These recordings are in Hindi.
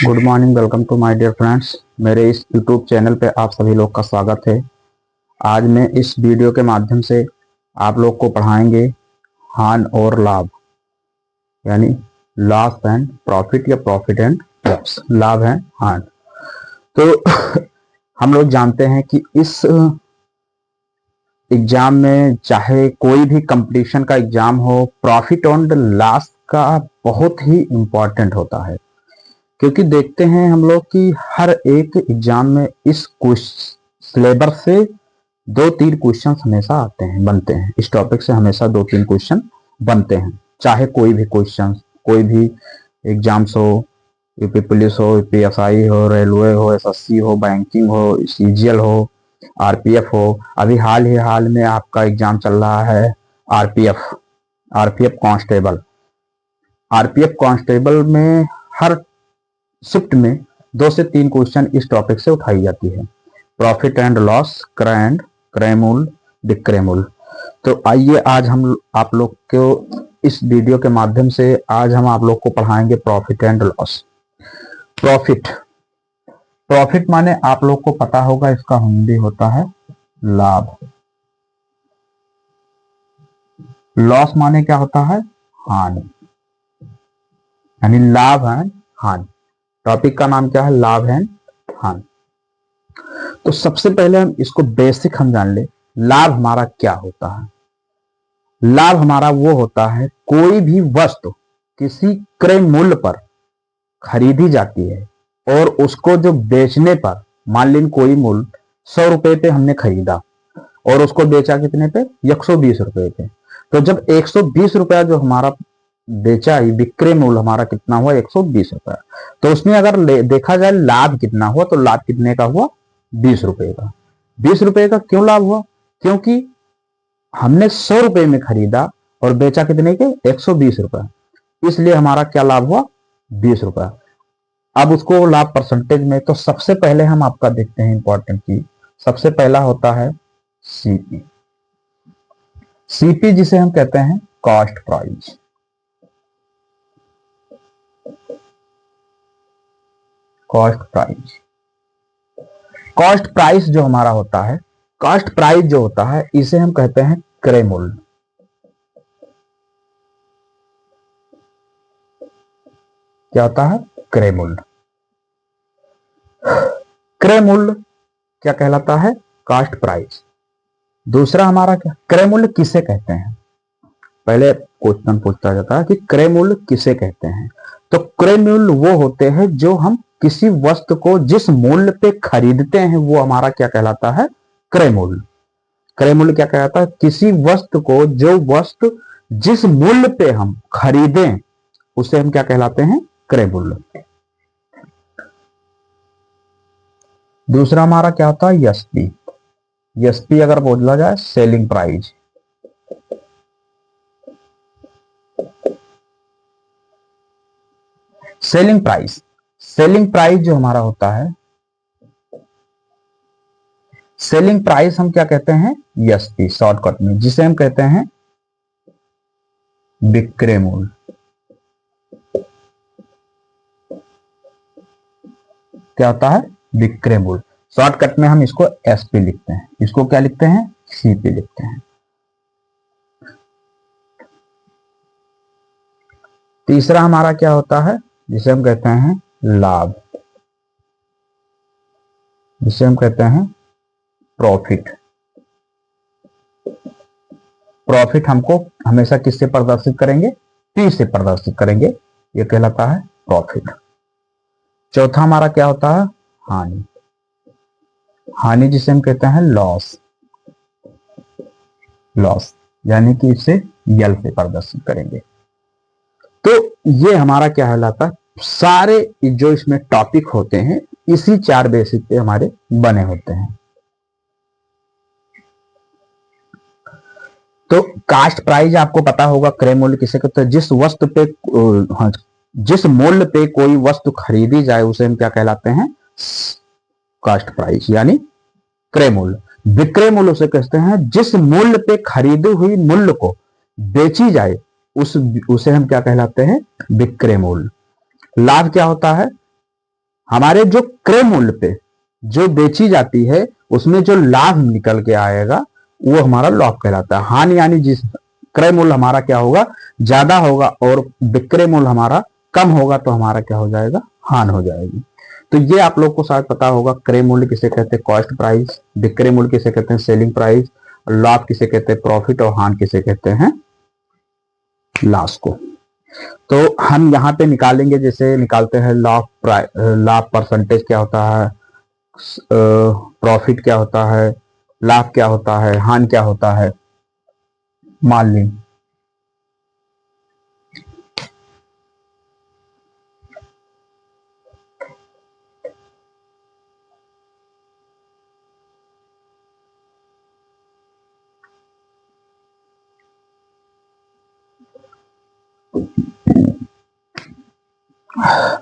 Good morning, welcome to my dear friends. मेरे इस यूट्यूब चैनल पे आप सभी लोग का स्वागत है। आज मैं इस वीडियो के माध्यम से आप लोग को पढ़ाएंगे हानि और लाभ, यानी लॉस एंड प्रॉफिट या प्रॉफिट एंड लॉस, लाभ है हानि। तो हम लोग जानते हैं कि इस एग्जाम में, चाहे कोई भी कंपटीशन का एग्जाम हो, प्रॉफिट एंड लॉस का बहुत ही इंपॉर्टेंट होता है। क्योंकि देखते हैं हम लोग कि हर एक एग्जाम में इस सिलेबस से 2-3 क्वेश्चन हमेशा आते हैं, बनते हैं। इस टॉपिक से हमेशा 2-3 क्वेश्चन बनते हैं, चाहे कोई भी क्वेश्चन, कोई भी एग्जाम्स हो, यूपी पुलिस हो, यूपीएसआई हो, रेलवे हो, एसएससी हो, बैंकिंग हो, सीजीएल हो, आरपीएफ हो। अभी हाल में आपका एग्जाम चल रहा है आरपीएफ कांस्टेबल। आरपीएफ कांस्टेबल में हर शिफ्ट में 2 से 3 क्वेश्चन इस टॉपिक से उठाई जाती है, प्रॉफिट एंड लॉस, क्रय मूल्य, विक्रय मूल्य। तो आइए आज हम आप लोग को इस वीडियो के माध्यम से आज हम आप लोग को पढ़ाएंगे प्रॉफिट एंड लॉस। प्रॉफिट माने आप लोग को पता होगा, इसका हिंदी होता है लाभ। लॉस माने क्या होता है? हानि, यानी लाभ है हानि। टॉपिक का नाम क्या है? लाभ है हानि। तो सबसे पहले हम इसको बेसिक हम जान ले, लाभ हमारा क्या होता है। लाभ हमारा वो होता है, कोई भी वस्तु किसी क्रय मूल्य पर खरीदी जाती है और उसको जो बेचने पर, मान लीजिए कोई मूल्य 100 रुपए पे हमने खरीदा और उसको बेचा कितने पे? 120 रुपए पे। तो जब 120 रुपया जो हमारा बेचा, विक्रय मूल्य हमारा कितना हुआ? 120 रुपया। तो उसमें अगर देखा जाए लाभ कितना हुआ, तो लाभ कितने का हुआ? 20 रुपए का। 20 रुपए का क्यों लाभ हुआ? क्योंकि हमने 100 रुपए में खरीदा और बेचा कितने के? 120 रुपए। इसलिए हमारा क्या लाभ हुआ? 20 रुपए। अब उसको लाभ परसेंटेज में, तो सबसे पहले हम आपका देखते हैं इंपॉर्टेंट की, सबसे पहला होता है सीपी। सीपी जिसे हम कहते हैं कॉस्ट प्राइस। कॉस्ट प्राइस जो हमारा होता है, कॉस्ट प्राइस जो होता है, इसे हम कहते हैं क्रय मूल्य। क्या होता है? क्रय मूल्य। क्रय मूल्य क्या कहलाता है? Cost price. दूसरा हमारा क्या? क्रय मूल्य किसे कहते हैं? पहले क्वेश्चन पूछा जाता है कि क्रय मूल्य किसे कहते हैं। तो क्रय मूल्य वो होते हैं जो हम किसी वस्तु को जिस मूल्य पे खरीदते हैं, वो हमारा क्या कहलाता है? क्रय मूल्य। क्रय मूल्य क्या कहलाता है? किसी वस्तु को, जो वस्तु जिस मूल्य पे हम खरीदें, उसे हम क्या कहलाते हैं? क्रय मूल्य। दूसरा हमारा क्या होता है? एसपी। एसपी अगर बोला जाए, सेलिंग प्राइस। सेलिंग प्राइस जो हमारा होता है, सेलिंग प्राइस हम क्या कहते हैं? एसपी शॉर्टकट में, जिसे हम कहते हैं विक्रय मूल्य। क्या होता है? विक्रय मूल्य। शॉर्टकट में हम इसको एसपी लिखते हैं, इसको क्या लिखते हैं? सीपी लिखते हैं। तीसरा हमारा क्या होता है? जिसे हम कहते हैं लाभ, जिसे हम कहते हैं प्रॉफिट। प्रॉफिट हमको हमेशा किससे प्रदर्शित करेंगे? पी से प्रदर्शित करेंगे, यह कहलाता है प्रॉफिट। चौथा हमारा क्या होता है? हानि। हानि जिसे हम कहते हैं लॉस। यानी कि इसे यल से प्रदर्शित करेंगे। तो ये हमारा क्या कहलाता है? सारे जो इसमें टॉपिक होते हैं, इसी 4 बेसिक पे हमारे बने होते हैं। तो कास्ट प्राइस आपको पता होगा, क्रय मूल्य किसे कहते हैं? जिस वस्तु पे, जिस मूल्य पे कोई वस्तु खरीदी जाए, उसे हम क्या कहलाते हैं? कास्ट प्राइस, यानी क्रय मूल्य। विक्रय मूल्य उसे कहते हैं जिस मूल्य पे खरीदी हुई मूल्य को बेची जाए, उसे हम क्या कहलाते हैं? विक्रय मूल्य। लाभ क्या होता है? हमारे जो क्रय मूल्य पे जो बेची जाती है उसमें जो लाभ निकल के आएगा वो हमारा लाभ कहलाता है। हानि यानी जिस क्रय मूल्य हमारा क्या होगा, ज्यादा होगा और विक्रय मूल्य हमारा कम होगा तो हमारा क्या हो जाएगा, हान हो जाएगी। तो ये आप लोग को शायद पता होगा, क्रय मूल्य किसे कहते हैं, कॉस्ट प्राइस, विक्रय मूल्य किसे कहते हैं, सेलिंग प्राइस, लाभ किसे कहते हैं, प्रॉफिट, और हान किसे कहते हैं, लॉस को। तो हम यहाँ पे निकालेंगे, जैसे निकालते हैं लाभ परसेंटेज क्या होता है, प्रॉफिट क्या होता है, लाभ क्या होता है, हान क्या होता है। मान ली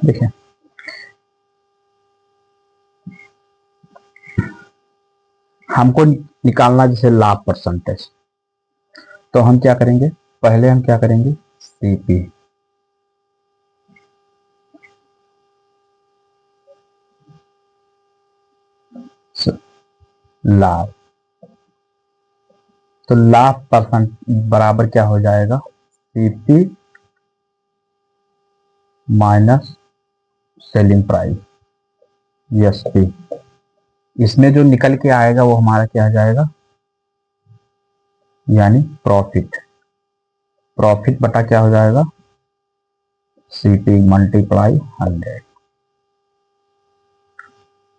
देखिए हमको निकालना जैसे लाभ परसेंटेज, तो हम क्या करेंगे, पहले हम क्या करेंगे, सीपी लाभ, तो लाभ परसेंट बराबर क्या हो जाएगा, CP minus selling price, SP. इसमें जो निकल के आएगा वो हमारा क्या आ जाएगा, यानी प्रॉफिट, प्रॉफिट बटा क्या हो जाएगा, CP multiply 100।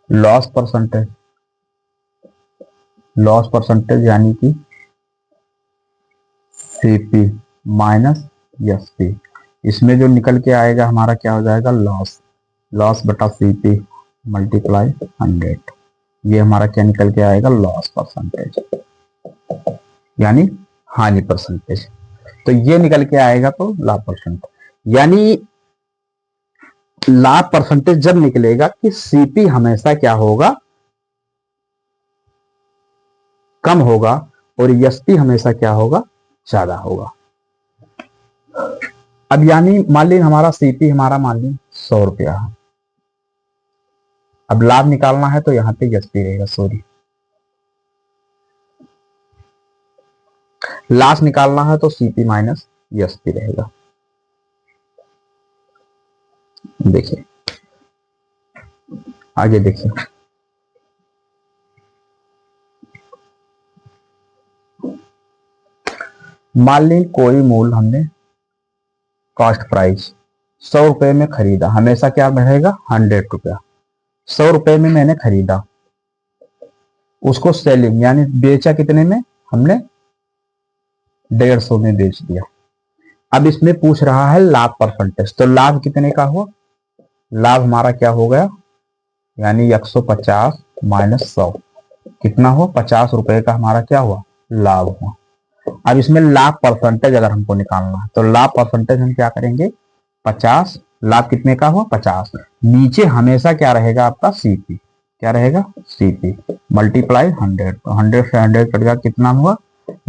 Loss percentage, loss percentage यानी कि सीपी माइनस एसपी। इसमें जो निकल के आएगा हमारा क्या हो जाएगा, लॉस, लॉस बटा सीपी मल्टीप्लाई 100। ये हमारा क्या निकल के आएगा, लॉस परसेंटेज यानी हानि परसेंटेज। तो ये निकल के आएगा तो लाभ परसेंट, यानी लाभ परसेंटेज जब निकलेगा कि सीपी हमेशा क्या होगा, कम होगा, और एसपी हमेशा क्या होगा, ज्यादा होगा। अब यानी मान ली हमारा सीपी हमारा मान ली 100 रुपया है, अब लाभ निकालना है तो यहाँ पे एसपी रहेगा, सॉरी लास्ट निकालना है तो सीपी माइनस एसपी रहेगा। देखिए आगे देखिए, मान ली कोई मूल हमने कॉस्ट प्राइस 100 रुपए में खरीदा, हमेशा क्या रहेगा, 100 रुपया। 100 रुपए में मैंने खरीदा, उसको सेलिंग यानी बेचा कितने में, हमने 150 में बेच दिया। अब इसमें पूछ रहा है लाभ परसेंटेज, तो लाभ कितने का हुआ, लाभ हमारा क्या हो गया, यानी 150 माइनस 100 कितना हुआ, 50 रुपए का हमारा क्या हुआ, लाभ हुआ। अब इसमें लाभ परसेंटेज अगर हमको निकालना है तो लाभ परसेंटेज हम क्या करेंगे, 50, लाभ कितने का हुआ 50, नीचे हमेशा क्या रहेगा आपका सीपी, क्या रहेगा सीपी मल्टीप्लाई 100, तो 100 से 100 कट गया, कितना हुआ,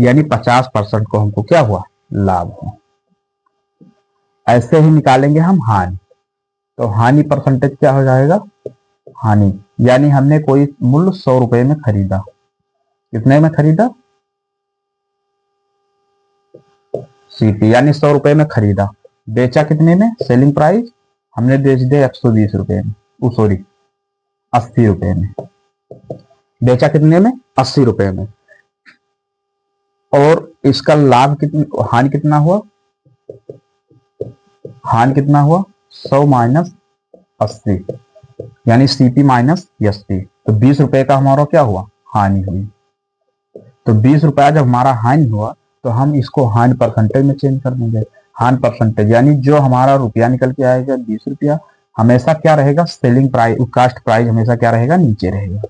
यानी 50% को हमको क्या हुआ, लाभ हुआ। ऐसे ही निकालेंगे हम हानि, तो हानि परसेंटेज क्या हो जाएगा, हानि यानी हमने कोई मूल्य 100 रुपए में खरीदा, कितने में खरीदा, सीपी यानी 100 रुपए में खरीदा, बेचा कितने में, सेलिंग प्राइस हमने बेच दिया 120 रुपए में, सॉरी 80 रुपए में, बेचा कितने में, 80 रुपए में, और इसका लाभ कितना, हानि कितना हुआ, हानि कितना हुआ, 100 माइनस 80 यानी सीपी माइनस एसपी, तो 20 रुपए का हमारा क्या हुआ, हानि हुई। तो 20 रुपया जब हमारा हानि हुआ तो हम इसको हानि परसेंटेज में चेंज कर देंगे, हानि परसेंटेज यानी जो हमारा रुपया निकल के आएगा 20 रुपया, हमेशा क्या रहेगा, सेलिंग प्राइस कास्ट प्राइस हमेशा क्या रहेगा, नीचे रहेगा,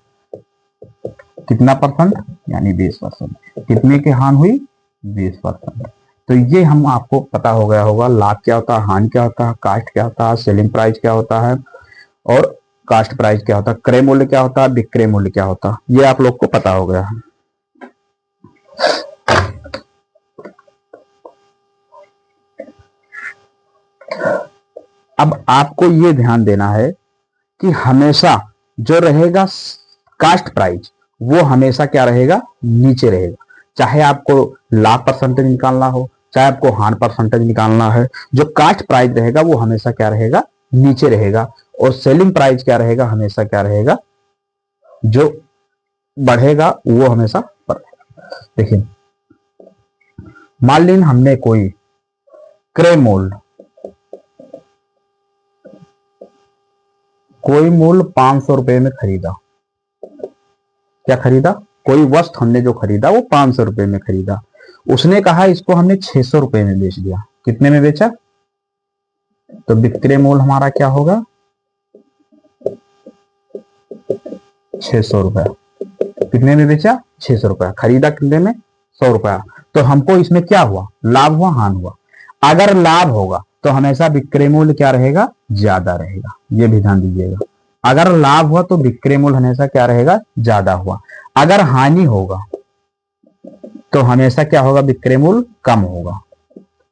कितना परसेंट, यानी 20%, कितने की हानि हुई, 20%। तो ये हम आपको पता हो गया होगा, लाभ क्या होता है, हानि क्या होता है, कास्ट क्या होता है, सेलिंग प्राइस क्या होता है, और कास्ट प्राइस क्या होता है, क्रय मूल्य क्या होता है, विक्रय मूल्य क्या होता है, ये आप लोग को पता हो गया है। अब आपको ये ध्यान देना है कि हमेशा जो रहेगा कास्ट प्राइस वो हमेशा क्या रहेगा, नीचे रहेगा। चाहे आपको लाभ परसेंटेज निकालना हो, चाहे आपको हान परसेंटेज निकालना है, जो कास्ट प्राइस रहेगा वो हमेशा क्या रहेगा, नीचे रहेगा। और सेलिंग प्राइस क्या रहेगा, हमेशा क्या रहेगा, जो बढ़ेगा वो हमेशा बढ़ेगा। देखिए मान लीजिए हमने कोई क्रे मोल्ड, कोई मूल्य 500 रुपए में खरीदा, क्या खरीदा, कोई वस्तु हमने जो खरीदा वो 500 रुपए में खरीदा। उसने कहा इसको हमने 600 रुपए में बेच दिया। कितने में बेचा, तो विक्रय मूल्य हमारा क्या होगा, 600 रुपया। कितने में बेचा, 600 रुपया। खरीदा कितने में, 100 रुपया। तो हमको इसमें क्या हुआ, लाभ हुआ, हान हुआ। अगर लाभ होगा तो हमेशा विक्रय मूल्य क्या रहेगा, ज्यादा रहेगा। ये भी ध्यान दीजिएगा, अगर लाभ हुआ तो विक्रय मूल्य हमेशा क्या रहेगा, ज्यादा हुआ। अगर हानि होगा तो हमेशा क्या होगा, विक्रय मूल्य कम होगा।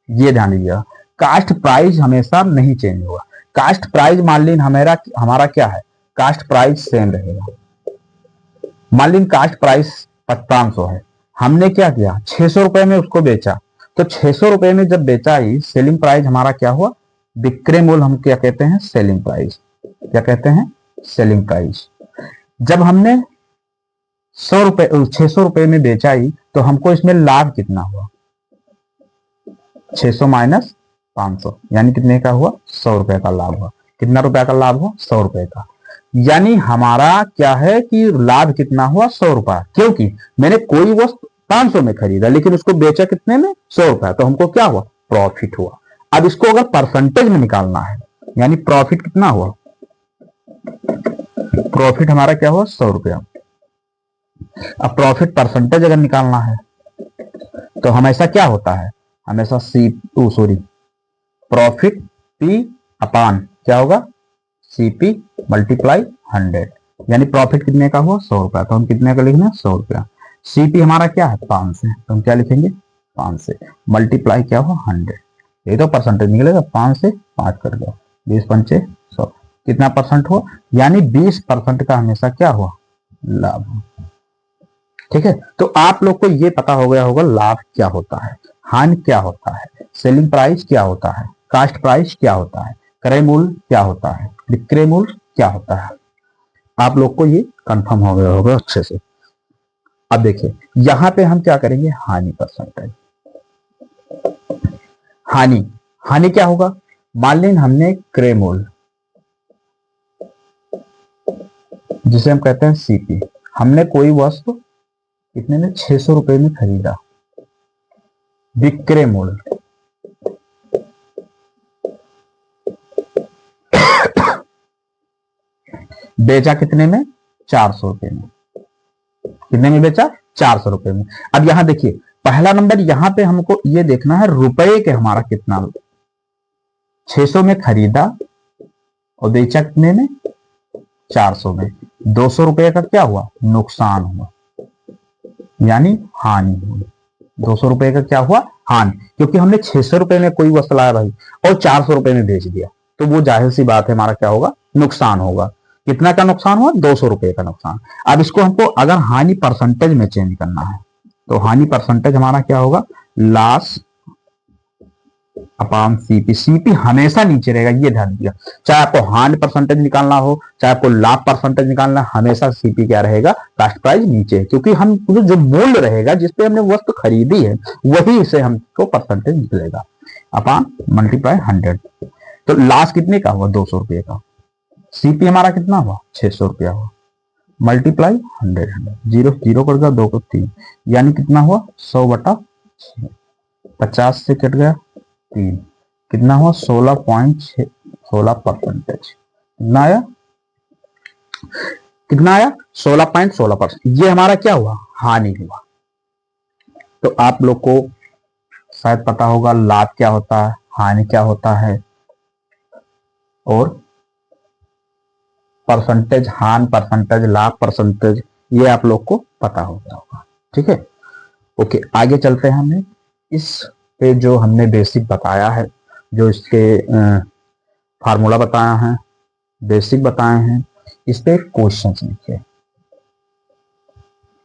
ये ध्यान दीजिएगा। कास्ट प्राइस हमेशा नहीं चेंज होगा। कास्ट प्राइस मान लीजिए हमारा क्या है, कास्ट प्राइस सेम रहेगा। मान लीजिए कास्ट प्राइस 500 है, हमने क्या किया, 600 रुपए में उसको बेचा। तो 600 रुपए में जब बेचा ही, सेलिंग प्राइस हमारा क्या हुआ, विक्रय मूल्य हम क्या कहते हैं, सेलिंग प्राइस। क्या कहते हैं, सेलिंग प्राइस। जब हमने 600 रुपए में बेचा ही, तो हमको इसमें लाभ कितना हुआ, 600 माइनस 500, यानी कितने का हुआ, 100 रुपए का लाभ हुआ। कितना रुपए का लाभ हुआ, 100 रुपए का। यानी हमारा क्या है कि लाभ कितना हुआ, 100 रुपया, क्योंकि मैंने कोई वस्तु 500 में खरीदा लेकिन उसको बेचा कितने में, 100 रुपया। तो हमको क्या हुआ, प्रॉफिट हुआ। अब इसको अगर परसेंटेज में निकालना है, यानी प्रॉफिट कितना हुआ, प्रॉफिट हमारा क्या हुआ, 100 रुपया। अब प्रॉफिट परसेंटेज अगर निकालना है तो हमेशा क्या होता है, हमेशा प्रॉफिट पी अपान क्या होगा, सीपी मल्टीप्लाई 100। यानी प्रॉफिट कितने का हुआ, 100 रुपया। तो हम कितने का लिखना है, 100 रुपया। सीपी हमारा क्या है, 5 से, तो हम क्या लिखेंगे, 5 से मल्टीप्लाई क्या हुआ, 100। ये तो परसेंटेज निकलेगा, 5 से 5 कर दो, 20 पंचे 100, कितना परसेंट हुआ, यानी 20% का हमेशा क्या हुआ, लाभ। ठीक है, तो आप लोग को ये पता हो गया होगा लाभ क्या होता है, हानि क्या होता है, सेलिंग प्राइस क्या होता है, कास्ट प्राइस क्या होता है, क्रय मूल्य क्या होता है, विक्रय मूल्य क्या होता है। आप लोग को ये कंफर्म हो गया होगा अच्छे से। अब देखिए यहां पे हम क्या करेंगे, हानि परसेंटेज। हानि, हानि क्या होगा, मान लीजिए हमने क्रय मूल्य जिसे हम कहते हैं सीपी, हमने कोई वस्तु कितने में, 600 रुपए में खरीदा। विक्रय मूल्य बेचा कितने में, 400 रुपए में। कितने में बेचा, 400 रुपए में। अब यहां देखिए पहला नंबर, यहां पे हमको ये देखना है रुपए के हमारा कितना, 600 में खरीदा और बेचा कितने में, 400 में। 200 रुपए का क्या हुआ, नुकसान हुआ, यानी हानि हुई। 200 रुपए का क्या हुआ, हानि, क्योंकि हमने 600 रुपए में कोई वस्तु लाया भाई और 400 रुपए में बेच दिया, तो वो जाहिर सी बात है हमारा क्या होगा, नुकसान होगा। कितना का नुकसान हुआ, 200 रुपए का नुकसान। अब इसको हमको अगर हानि परसेंटेज में चेंज करना है, तो हानि परसेंटेज हमारा क्या होगा, लॉस अपान सीपी। सीपी हमेशा नीचे रहेगा, ये ध्यान दिया। चाहे आपको हानि परसेंटेज निकालना हो, चाहे आपको लाभ परसेंटेज निकालना, हमेशा सीपी क्या रहेगा, कास्ट प्राइस नीचे है, क्योंकि हम जो मूल्य रहेगा जिसपे हमने वस्तु खरीदी है वही से हमको परसेंटेज निकलेगा, अपान मल्टीप्लाई 100। तो लॉस कितने का हुआ, 200 रुपए का। सीपी हमारा कितना हुआ, 600 रुपया हुआ, मल्टीप्लाई 100, जीरो जीरो कट गया, 2 को 3, यानी कितना हुआ, 100/6। 50 से कट गया 3, कितना हुआ, 16.16%। कितना आया, कितना आया, 16.16%। ये हमारा क्या हुआ, हानि हुआ। तो आप लोग को शायद पता होगा लाभ क्या होता है, हानि क्या होता है, और परसेंटेज, हान परसेंटेज, लाभ परसेंटेज, ये आप लोग को पता होगा। ठीक है, ओके आगे चलते हैं। हमें इस पे जो हमने बेसिक बताया है, जो इसके फार्मूला बताया है, बेसिक बताए हैं। इस पे क्वेश्चन लिखे,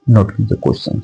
नोट कीजिए क्वेश्चन।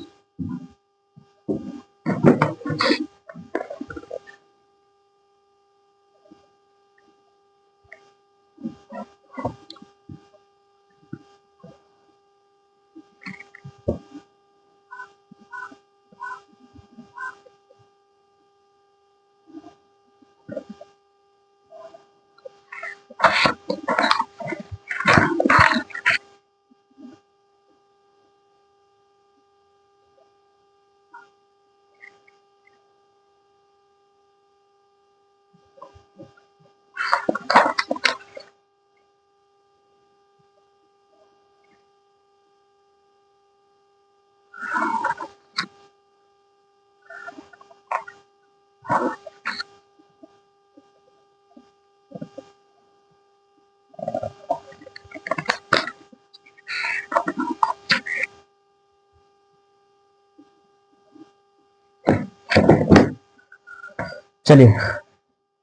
चलिए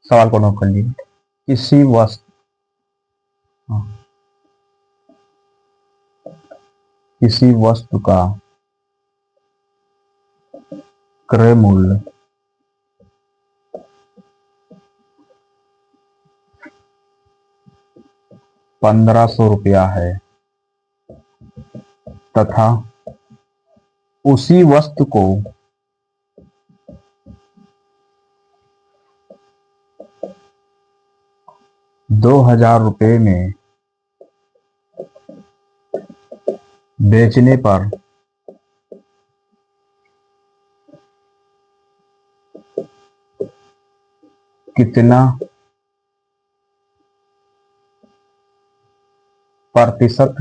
सवाल को नोट कर लीजिए। किसी वस्तु किसी वस्तु का क्रय मूल्य 1500 रुपया है तथा उसी वस्तु को 2000 रुपये में बेचने पर कितना प्रतिशत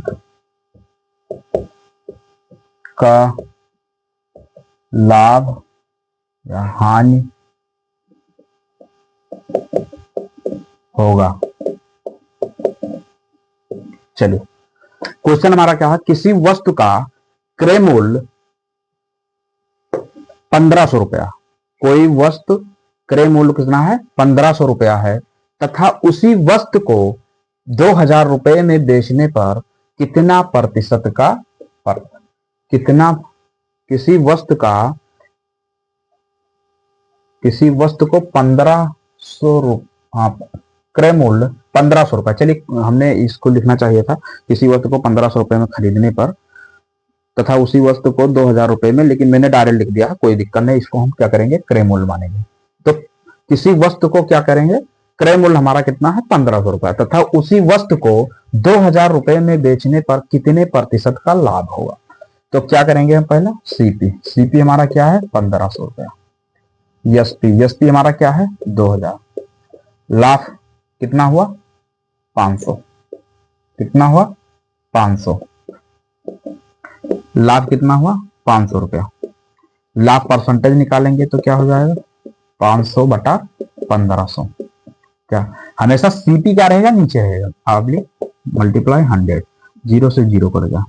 का लाभ या हानि होगा। चलिए क्वेश्चन हमारा क्या है, किसी वस्तु का क्रय मूल्य 1500 रुपया, कोई वस्तु क्रय मूल्य कितना है 1500 रुपया है तथा उसी वस्तु को 2000 रुपये में बेचने पर कितना प्रतिशत का कितना किसी वस्तु को 1500 क्रय मूल्य 1500 रुपया। चलिए हमने इसको लिखना चाहिए था, किसी वस्तु को 1500 रुपये में खरीदने पर तथा उसी वस्तु को 2000 रुपये में, लेकिन मैंने डायरेक्ट लिख दिया, कोई दिक्कत नहीं। इसको हम क्या करेंगे, क्रय मूल्य मानेंगे। तो किसी वस्तु को क्या करेंगे, क्रय मूल्य हमारा कितना है 1500 रुपया तथा उसी वस्तु को 2000 रुपये में बेचने पर कितने प्रतिशत का लाभ होगा। तो क्या करेंगे हम, पहला सीपी हमारा क्या है 1500 रुपया, एसपी हमारा क्या है 2000, लाभ कितना हुआ 500, कितना हुआ 500, लाभ कितना हुआ 500 रुपया। लाभ परसेंटेज निकालेंगे तो क्या हो जाएगा 500 बटा 1500। क्या हमेशा सीपी क्या रहेगा, नीचे रहेगा, आप मल्टीप्लाई 100, 0 से 0 करेगा,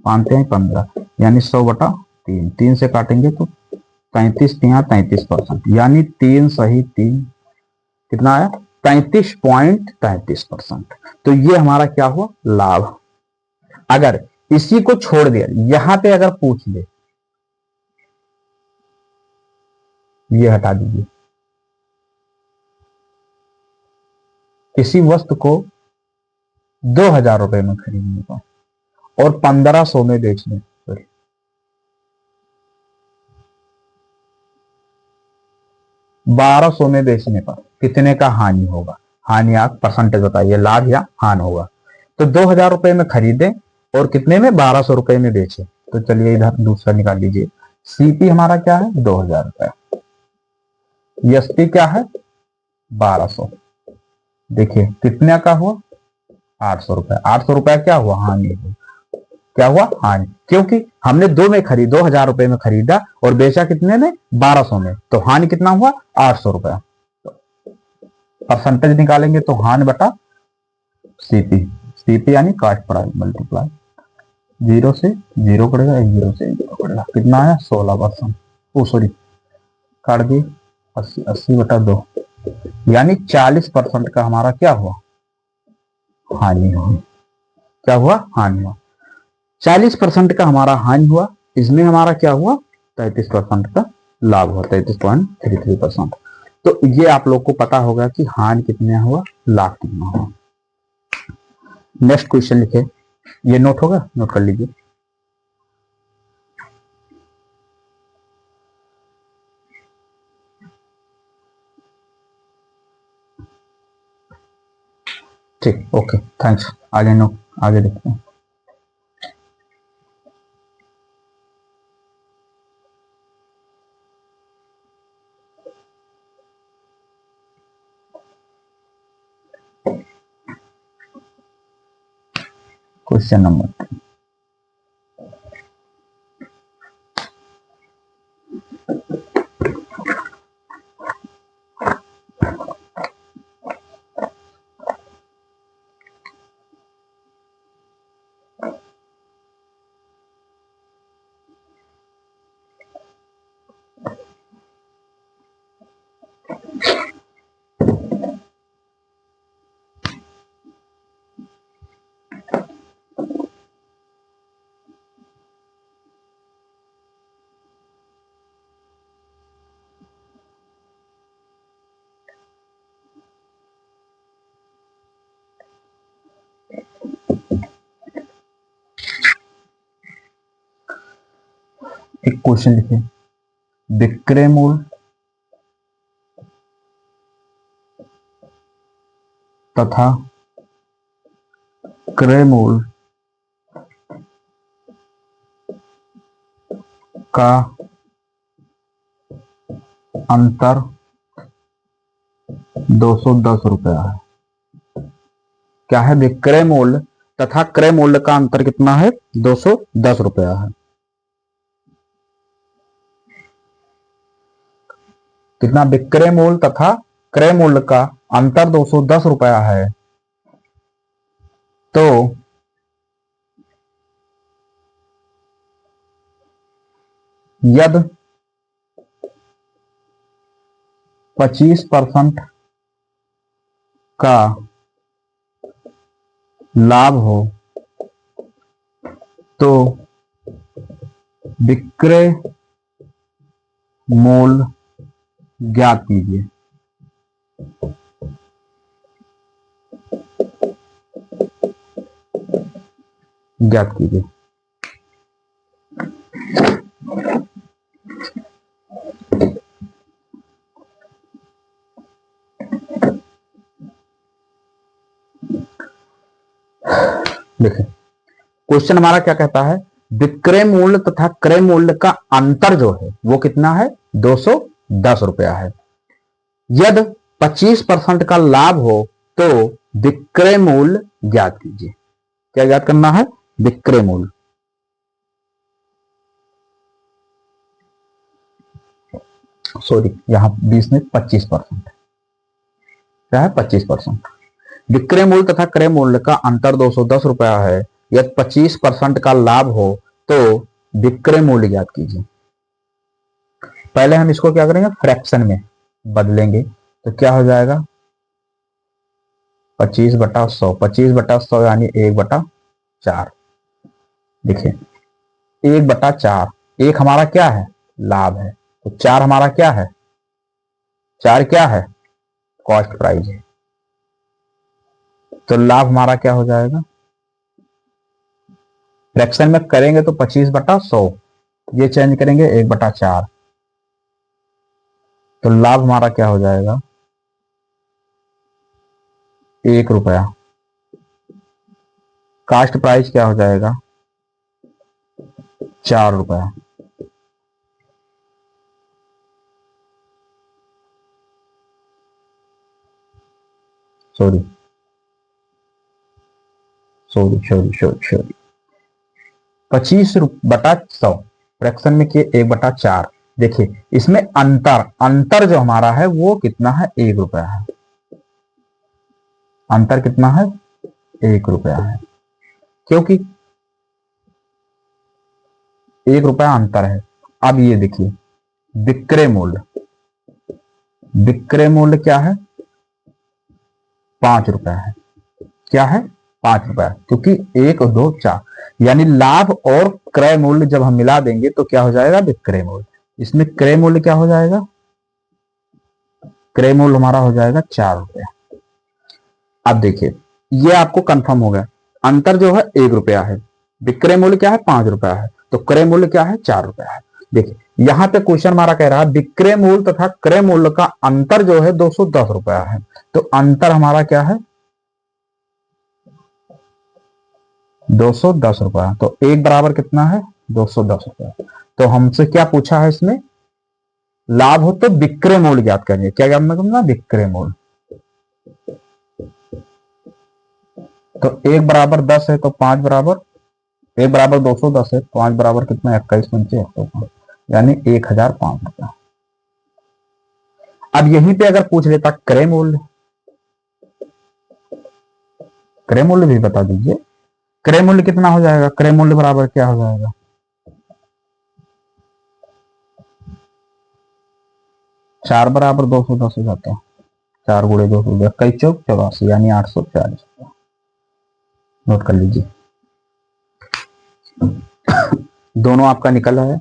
5 हैं 15 यानी 100 बटा 3, 3 से काटेंगे तो 33, 33%, यानी 3 सही 3 कितना आया 33.33%। तो ये हमारा क्या हुआ लाभ। अगर इसी को छोड़ दिया, यहां पे अगर पूछ ले, ये हटा दीजिए, किसी वस्तु को 2000 रुपए में खरीदने का और 1500 में बेचने, 1200 में बेचने पर कितने का हानि होगा। हानि आप परसेंटेज बताइए, लाभ या हानि होगा। तो 2000 रुपए में खरीदे और कितने में 1200 रुपए में बेचे। तो चलिए इधर दूसरा निकाल लीजिए, सीपी हमारा क्या है 2000 रुपया, एसपी क्या है 1200, देखिए कितने का हुआ 800 रुपया। 800 रुपया क्या हुआ हानि, क्या हुआ हानि, क्योंकि हमने 2000 रुपए में खरीदा और बेचा कितने में 1200 में, तो हानि कितना हुआ 800 रुपया। परसेंटेज निकालेंगे तो हानि बटा सीपी यानी काट पड़ा मल्टीप्लाई, 0 से 0 पड़ेगा, 0 से 0 पड़ेगा, कितना आया 16%, ओ सॉरी काट दिए 80 बटा 2, यानी 40% का हमारा क्या हुआ हानि हुई। क्या हुआ? हानि हुआ। 40% का हमारा हानि हुआ, इसमें हमारा क्या हुआ? 33% का लाभ हुआ, 33.33%। तो ये आप लोग को पता होगा कि हानि कितना हुआ, लाभ कितना हुआ। नेक्स्ट क्वेश्चन लिखे, ये नोट होगा, नोट कर लीजिए। ठीक, ओके, थैंक्स। आगे नो, आगे देखते हैं। क्वेश्चन नंबर, एक क्वेश्चन लिखे, विक्रय मूल्य तथा क्रय मूल्य का अंतर 210 रुपया है। क्या है? विक्रय मूल्य तथा क्रय मूल्य का अंतर कितना है? 210 रुपया है। कितना? विक्रय मूल्य तथा क्रय मूल्य का अंतर 210 रुपया है। तो यदि 25% का लाभ हो तो विक्रय मूल्य ज्ञात कीजिए। ज्ञात कीजिए। देखिए, क्वेश्चन हमारा क्या कहता है? विक्रय मूल्य तथा क्रय मूल्य का अंतर जो है वो कितना है? 210 रुपया है। यदि 25% का लाभ हो तो विक्रय मूल्य ज्ञात कीजिए। क्या ज्ञात करना है? विक्रय मूल्य। सॉरी, यहां 20 में 25%। क्या है? 25%। विक्रय मूल्य तथा क्रय मूल्य का अंतर 210 रुपया है। यदि 25% का लाभ हो तो विक्रय मूल्य ज्ञात कीजिए। पहले हम इसको क्या करेंगे? फ्रैक्शन में बदलेंगे। तो क्या हो जाएगा? 25/100, 25/100 यानी 1/4। देखिए, 1/4, एक हमारा क्या है? लाभ है। तो 4 हमारा क्या है? 4 क्या है? कॉस्ट प्राइस है। तो लाभ हमारा क्या हो जाएगा? फ्रैक्शन में करेंगे तो 25/100, ये चेंज करेंगे 1/4। तो लाभ हमारा क्या हो जाएगा? 1 रुपया। कास्ट प्राइस क्या हो जाएगा? 4 रुपया। Sorry sorry sorry sorry sorry 25/100 fraction में किए 1/4। देखिए, इसमें अंतर, अंतर जो हमारा है वो कितना है? 1 रुपया है। अंतर कितना है? 1 रुपया है। क्योंकि 1 रुपया अंतर है। अब ये देखिए, विक्रय मूल्य, विक्रय मूल्य क्या है? 5 रुपया है। क्या है? 5 रुपया, क्योंकि 1, 2, 4 यानी लाभ और क्रय मूल्य जब हम मिला देंगे तो क्या हो जाएगा, विक्रय मूल्य। इसमें क्रय मूल्य क्या हो जाएगा, क्रय मूल्य हमारा हो जाएगा 4 रुपया। अब देखिए ये आपको कंफर्म हो गया, अंतर जो है 1 रुपया है, विक्रय मूल्य क्या है 5 रुपया है, तो क्रय मूल्य क्या है 4 रुपया है। देखिए यहां पे क्वेश्चन हमारा कह रहा है विक्रय मूल्य तथा क्रय मूल्य का अंतर जो है 210 रुपया है, तो अंतर हमारा क्या है 210 रुपया, तो एक बराबर कितना है 210 रुपया। तो हमसे क्या पूछा है इसमें, लाभ हो तो विक्रय मूल्य ज्ञात करिए, क्या ज्ञात करना, विक्रय मूल्य। तो 1 बराबर 10 है तो 5 बराबर, 1 बराबर 210 है, 5 बराबर कितना 21, 25, यानी 1,005 रुपया। अब यहीं पे अगर पूछ लेता क्रय मूल्य, क्रय मूल्य भी बता दीजिए, क्रय मूल्य कितना हो जाएगा, क्रय मूल्य बराबर क्या हो जाएगा, 4 बराबर 210 हो जाता है, 4 × 2 21, 24, यानी 840। नोट कर लीजिए, दोनों आपका निकल है।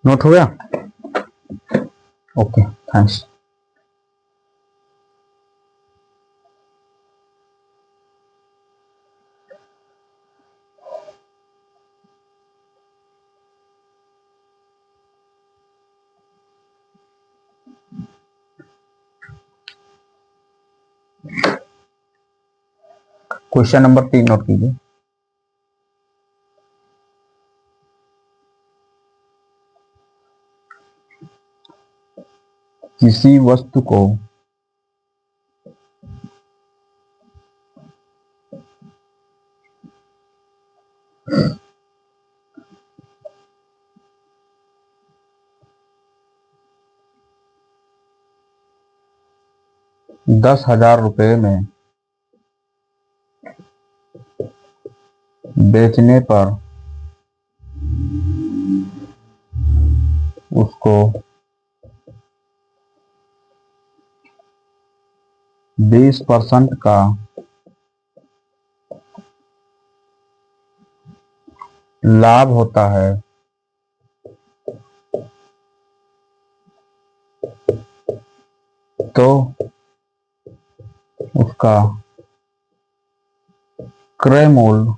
नोट हो गया, okay thanks. Question number 3 note कीजिए, किसी वस्तु को ₹10,000 में बेचने पर उसको 20% का लाभ होता है, तो उसका क्रय मूल्य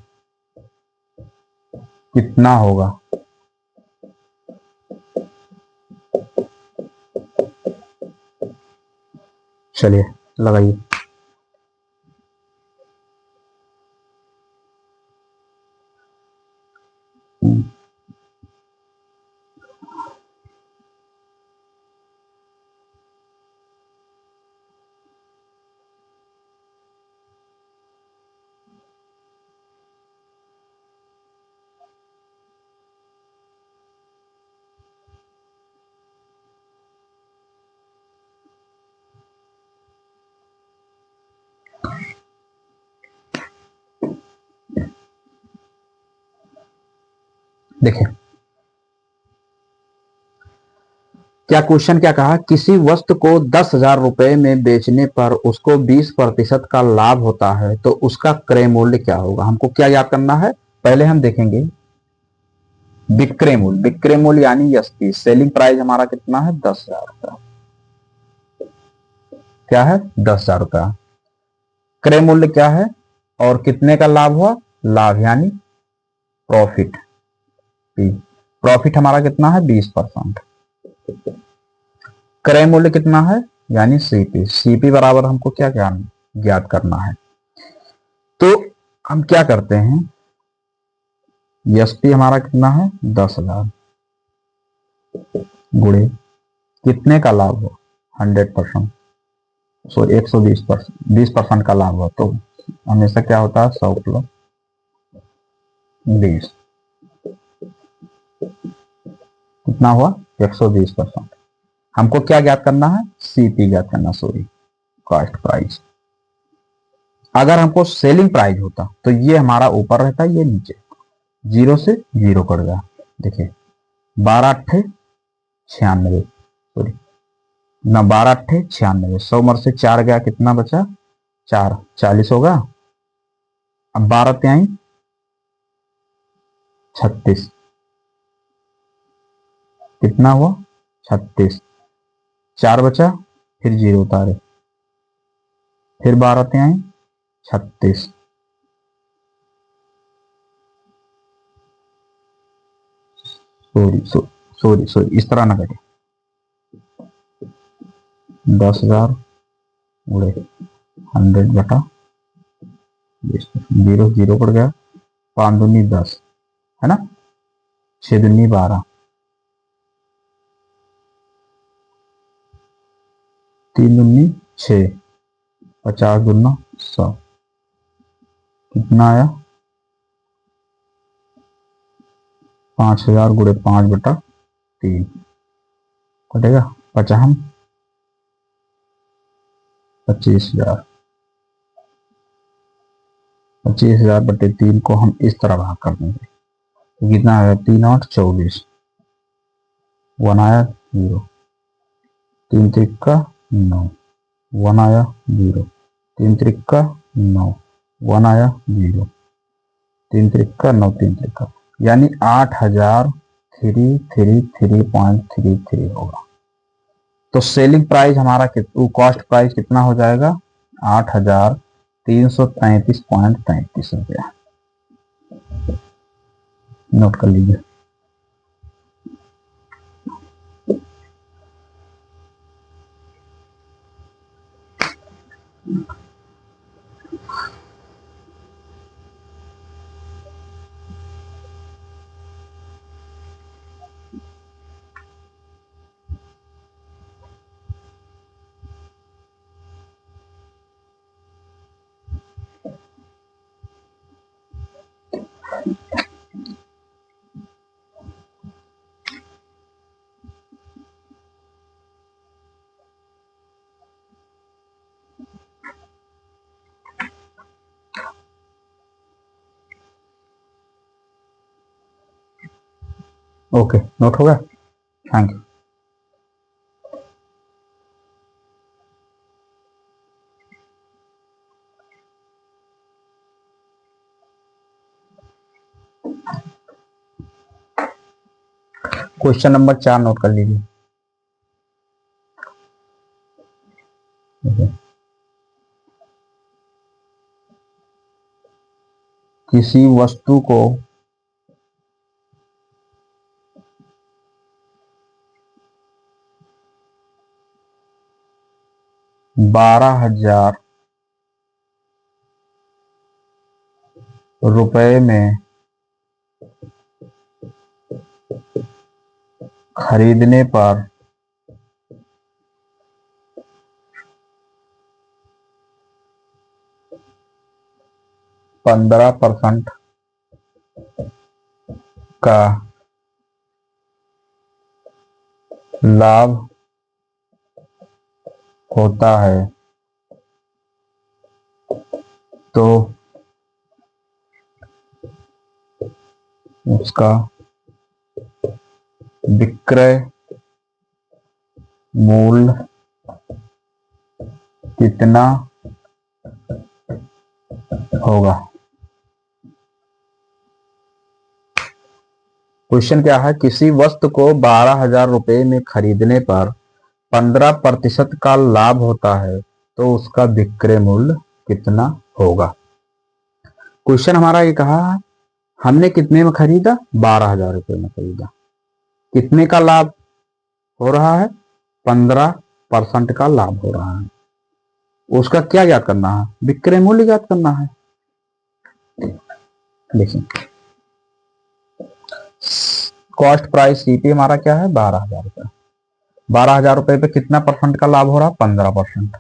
कितना होगा। चलिए लगाइए, देखिए क्या क्वेश्चन क्या कहा, किसी वस्तु को 10,000 रुपए में बेचने पर उसको 20% का लाभ होता है तो उसका क्रय मूल्य क्या होगा। हमको क्या याद करना है, पहले हम देखेंगे विक्रय मूल्य। विक्रय मूल्य यानी एसपी, सेलिंग प्राइस हमारा कितना है 10,000 रुपया, क्या है 10,000 रुपया। क्रय मूल्य क्या है और कितने का लाभ हुआ, लाभ यानी प्रॉफिट, प्रॉफिट हमारा कितना है 20%। क्रय मूल्य कितना है यानी सीपी, सीपी बराबर हमको क्या ज्ञात करना है। तो हम क्या करते हैं, एसपी हमारा कितना है 10,000 गुणे कितने का लाभ हो 100%, सॉरी 120%, 20% का लाभ हो तो हमेशा क्या होता है 100 प्लस 20, कितना हुआ 120%। हमको क्या ज्ञात करना है, सीपी ज्ञात करना, सॉरी कॉस्ट प्राइस। अगर हमको सेलिंग प्राइस होता तो ये हमारा ऊपर रहता, ये नीचे, जीरो से जीरो कट गया। देखिए 12×8 = 96, सॉरी ना 12×8 = 96, 100 में से 4 गया, कितना बचा 4, 40 होगा। अब 12 त्याई 36, कितना हुआ 36, 4 बचा, फिर जीरो उतारे, फिर 12 त्याई 36, सॉरी सॉरी सॉरी इस तरह ना कटे, 10,000 गुणे 100/20, जीरो जीरो पड़ गया, 5 दूनी 10 है ना, 6 दूनी 12, 3 दूनी 6, 50 दूना 100, कितना आया 5,000 गुणे 5/3 कटेगा 50, 25,000, 25,000/3 को हम इस तरह भाग कर देंगे तो कितना आया 3×8 = 24, 1 आया 0, 3×3 = 9, 1 आया 0, 3×3 = 9, 1 आया 0, 3×3 = 9, 3×3 यानी 8,333.33 होगा। तो सेलिंग प्राइस हमारा कॉस्ट प्राइस कितना हो जाएगा 8,333.33 रुपया। नोट कर लीजिए। ओके, नोट होगा, thank you. Question number 4 note कर लीजिए। किसी वस्तु को 12,000 रुपए में खरीदने पर 15% का लाभ होता है तो उसका विक्रय मूल्य कितना होगा। क्वेश्चन क्या है, किसी वस्तु को 12,000 रुपए में खरीदने पर 15% का लाभ होता है तो उसका विक्रय मूल्य कितना होगा। क्वेश्चन हमारा ये कहा है, हमने कितने में खरीदा, 12,000 रुपए में खरीदा, कितने का लाभ हो रहा है, 15% का लाभ हो रहा है, उसका क्या ज्ञात करना है, विक्रय मूल्य ज्ञात करना है। देखिए कॉस्ट प्राइस सीपी हमारा क्या है, 12,000 रुपए। 12,000 रुपए पे कितना परसेंट का लाभ हो रहा है, 15%।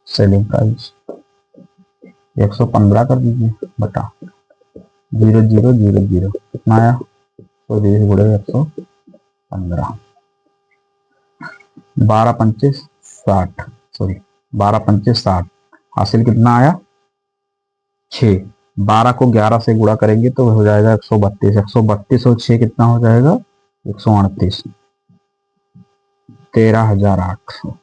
सेलिंग प्राइस 115 कर दीजिए बटा 0,000 कितना आया, 120 गुणे 115, 12 पंचे 60, सॉरी 12 पंचे 60, हासिल कितना आया 6। 12 को 11 से गुणा करेंगे तो हो जाएगा 132, 132 और 6 कितना हो जाएगा 138, 13,800।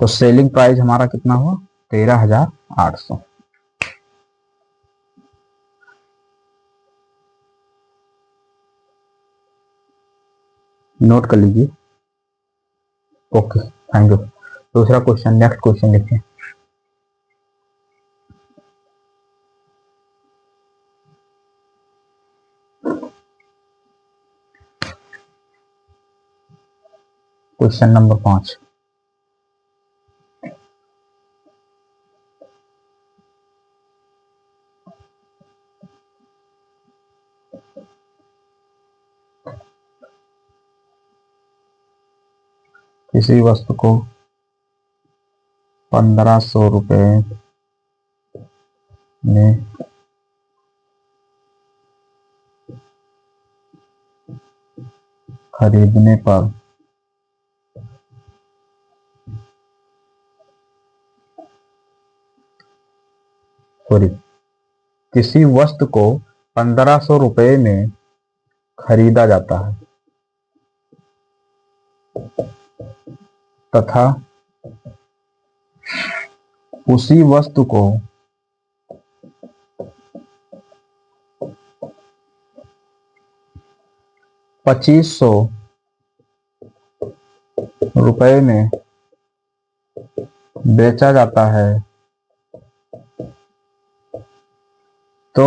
तो सेलिंग प्राइस हमारा कितना हुआ, 13,800। नोट कर लीजिए। Okay, thank you. दूसरा क्वेश्चन, नेक्स्ट क्वेश्चन लिखिए। क्वेश्चन नंबर 5, किसी वस्तु को 1,500 रुपए में खरीदने पर किसी वस्तु को 1,500 रुपए में खरीदा जाता है तथा उसी वस्तु को 2,500 रुपए में बेचा जाता है तो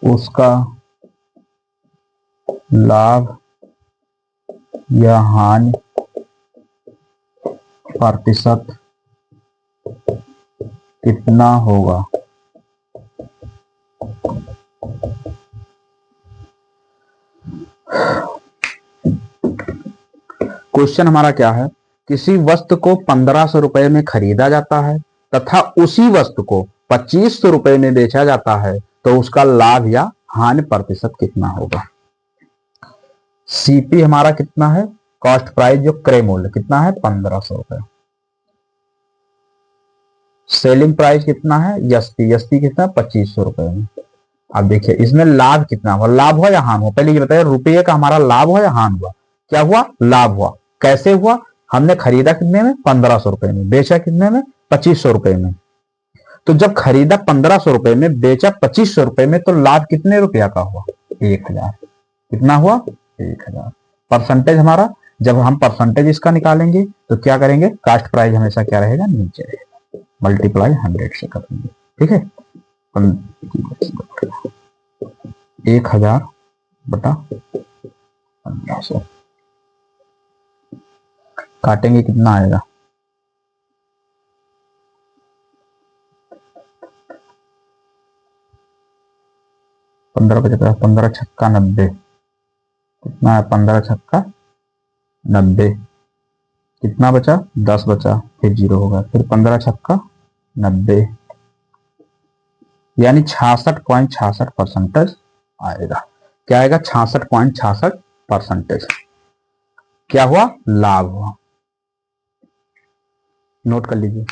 उसका लाभ या हानि प्रतिशत कितना होगा। क्वेश्चन हमारा क्या है, किसी वस्तु को 1,500 रुपए में खरीदा जाता है तथा उसी वस्तु को 2,500 रुपए में बेचा जाता है तो उसका लाभ या हानि प्रतिशत कितना होगा। सीपी हमारा कितना है, कॉस्ट प्राइस जो क्रय मूल्य कितना है 1,500 रुपए। सेलिंग प्राइस कितना है, एसपी, एसपी कितना 2,500 रुपए में। अब देखिए इसमें लाभ कितना हुआ, लाभ हुआ या हान हुआ, पहले ये बताइए रुपये का हमारा लाभ हुआ या हान हुआ। क्या हुआ, लाभ हुआ। कैसे हुआ, हमने खरीदा कितने में 1,500 रुपए में, बेचा कितने में 2,500 रुपए में। तो जब खरीदा 1,500 रुपए में, बेचा 2,500 रुपए में, तो लाभ कितने रुपया का हुआ, 1,000। कितना हुआ, 1,000। परसेंटेज हमारा, जब हम परसेंटेज इसका निकालेंगे तो क्या करेंगे, कास्ट प्राइस हमेशा क्या रहेगा, नीचे रहेगा, मल्टीप्लाई 100 से करेंगे। ठीक है, 1,000 बटा 1,500 काटेंगे कितना आएगा, 15 55, 15 छक्का 90, कितना है 15 छक्का 90, कितना बचा 10 बचा, फिर 0 होगा, फिर 15 छक्का 90, यानी 66.66% आएगा। क्या आएगा, 66.66%। क्या हुआ, लाभ हुआ। नोट कर लीजिए।